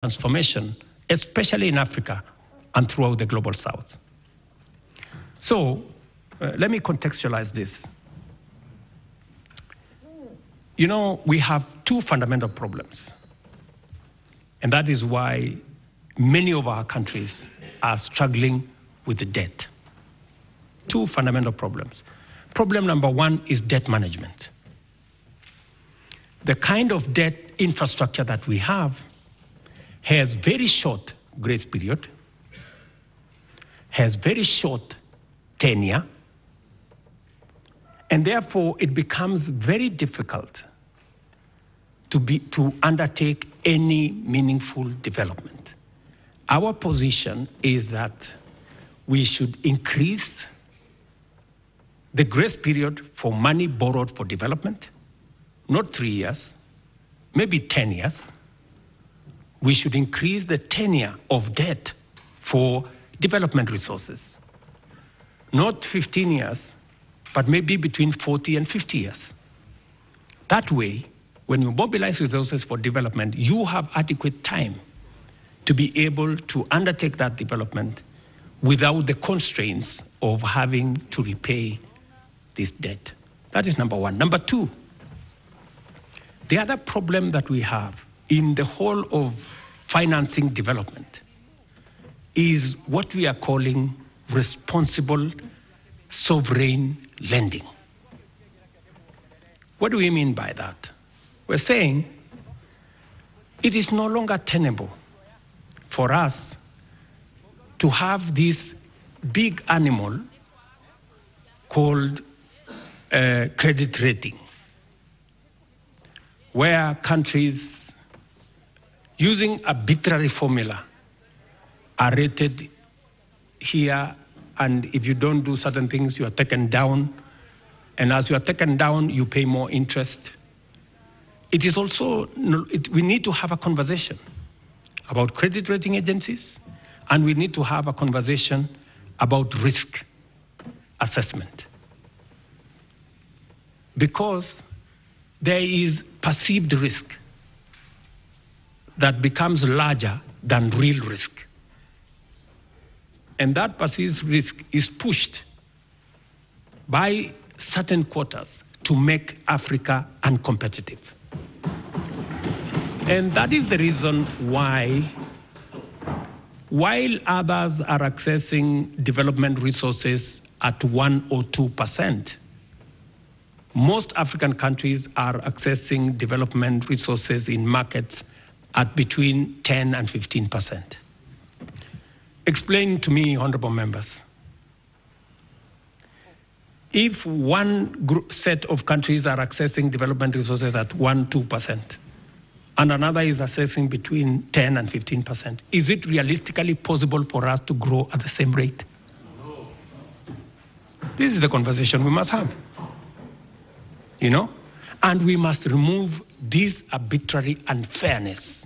transformation, especially in Africa and throughout the global south. So let me contextualize this. You know, we have two fundamental problems, and that is why many of our countries are struggling with the debt. Two fundamental problems. Problem number one is debt management. The kind of debt infrastructure that we have has very short grace period, has very short tenure, and therefore it becomes very difficult to undertake any meaningful development. Our position is that we should increase the grace period for money borrowed for development, not 3 years, maybe 10 years. We should increase the tenure of debt for development resources, not 15 years, but maybe between 40 and 50 years. That way, when you mobilize resources for development, you have adequate time to be able to undertake that development without the constraints of having to repay this debt. That is number one. Number two, the other problem that we have in the whole of financing development is what we are calling responsible sovereign lending. What do we mean by that? We're saying it is no longer tenable for us to have this big animal called credit rating, where countries using arbitrary formula are rated here, and if you don't do certain things, you are taken down, and as you are taken down, you pay more interest. It is also, we need to have a conversation about credit rating agencies, and we need to have a conversation about risk assessment. Because there is perceived risk that becomes larger than real risk. And that perceived risk is pushed by certain quarters to make Africa uncompetitive. And that is the reason why, while others are accessing development resources at 1 or 2%, most African countries are accessing development resources in markets at between 10 and 15%. Explain to me, honorable members, if one set of countries are accessing development resources at 1-2%, and another is accessing between 10 and 15%, is it realistically possible for us to grow at the same rate? No. This is the conversation we must have. You know, and we must remove this arbitrary unfairness